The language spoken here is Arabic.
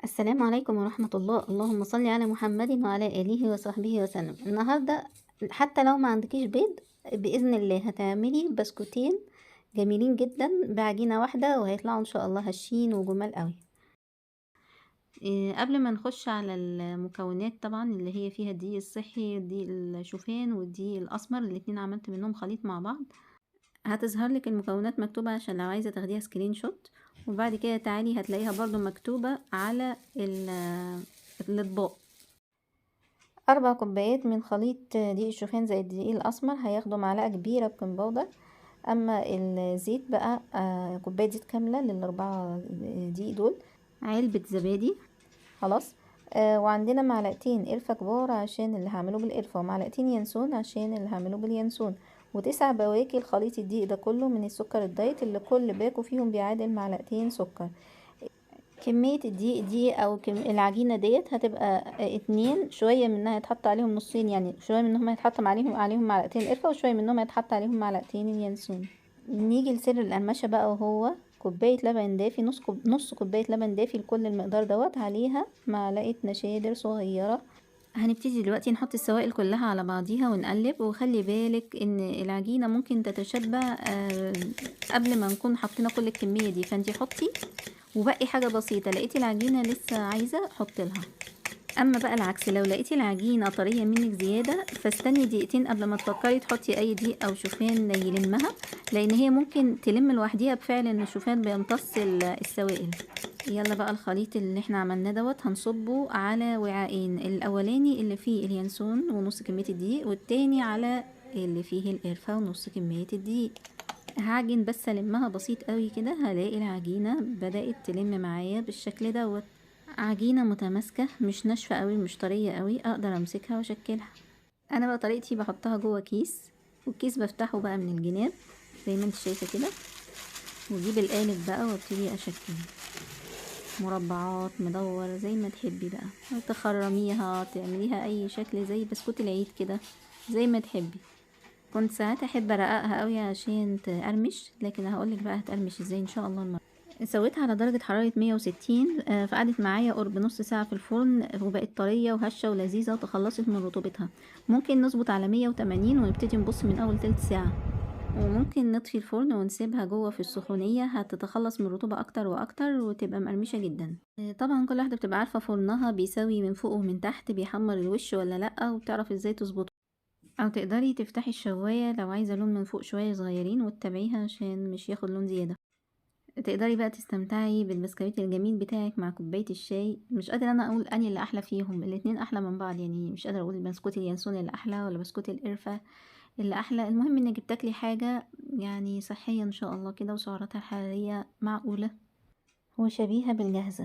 السلام عليكم ورحمة الله. اللهم صل على محمد وعلى آله وصحبه وسلم. النهاردة حتى لو ما عندكيش بيض، بإذن الله هتعملي بسكوتين جميلين جدا بعجينة واحدة، وهيطلعوا إن شاء الله هشين وجمال قوي. قبل ما نخش على المكونات، طبعا اللي هي فيها الدقيق الصحي، الدقيق الشوفان والدقيق الأسمر، الاتنين عملت منهم خليط مع بعض. هتظهر لك المكونات مكتوبة عشان لو عايزة تاخديها سكرين شوت، وبعد كده تعالي هتلاقيها برضو مكتوبة على الاطباق. 4 كوبايات من خليط دقيق الشوفان زي الدقيق الاسمر هياخدوا معلقة كبيرة بيكنج باودر. اما الزيت بقى كوباية زيت كاملة لل4 دقيق دول. علبة زبادي خلاص. وعندنا معلقتين قرفة كبار عشان اللي هعمله بالقرفة، ومعلقتين ينسون عشان اللي هعمله بالينسون، و9 بواكي الخليط الدقيق ده كله من السكر الدايت اللي كل باكو فيهم بيعادل معلقتين سكر. كمية الدقيق دي او العجينة ديت هتبقى 2، شوية منها هيتحط عليهم نصين، يعني شوية منهم هيتحط عليهم معلقتين قرفة، وشوية منهم هيتحط عليهم معلقتين اليانسون. نيجي لسر القرمشة بقى، وهو كوباية لبن دافي، نص كوباية لبن دافي لكل المقدار دوت، عليها معلقة نشادر صغيرة. هنبتدي دلوقتي نحط السوائل كلها على بعضيها ونقلب، وخلي بالك ان العجينة ممكن تتشبع قبل ما نكون حطينا كل الكمية دي، فانتي حطي وبقي حاجة بسيطة، لقيتي العجينة لسه عايزة حط لها. اما بقى العكس، لو لقيتي العجينة طرية منك زيادة، فاستني دقيقتين قبل ما تفكري تحطي اي دقيق او شوفان يلمها، لان هي ممكن تلم لوحديها بفعل ان الشوفان بيمتص السوائل. يلا بقى الخليط اللي احنا عملناه دوت هنصبه على وعاءين، الاولاني اللي فيه اليانسون ونص كمية الدقيق، والتاني على اللي فيه القرفة ونص كمية الدقيق. هعجن بس المها بسيط قوي كده، هلاقي العجينة بدأت تلم معايا بالشكل دوت. عجينة متماسكة، مش ناشفة قوي مش طرية قوي، اقدر امسكها واشكلها. انا بقى طريقتي بحطها جوه كيس، والكيس بفتحه بقى من الجناب زي ما انت شايفة كده، واجيب القالب بقى وابتدي اشكل مربعات، مدور، زي ما تحبي بقى، تخرميها تعمليها اي شكل زي بسكوت العيد كده زي ما تحبي. كنت ساعات احب ارققها قوي عشان تقرمش، لكن هقولك بقى هتقرمش ازاي ان شاء الله المرة. سويتها على درجة حرارة 160، فقعدت معايا قرب نص ساعة في الفرن، وبقت طرية وهشة ولذيذة وتخلصت من رطوبتها. ممكن نظبط على 180 ونبتدي نبص من اول تلت ساعة، وممكن نطفي الفرن ونسيبها جوه في السخونية، هتتخلص من الرطوبة اكتر واكتر وتبقى مقرمشة جدا. طبعا كل واحدة بتبقى عارفة فرنها بيسوي من فوق ومن تحت، بيحمر الوش ولا لأ، وبتعرف ازاي تظبطه. او تقدري تفتحي الشواية لو عايزة لون من فوق شوية صغيرين وتتابعيها عشان مش ياخد لون زيادة. تقدري بقى تستمتعي بالبسكويت الجميل بتاعك مع كوباية الشاي. مش قادرة انا اقول اني اللي احلى فيهم، الاتنين احلى من بعض، يعني مش قادرة اقول بسكوت اليانسون اللي احلى ولا بسكوت القرفة اللي احلى. المهم انك بتاكلي حاجة يعني صحية ان شاء الله كده، وسعراتها الحرارية معقولة وشبيهة بالجاهزة.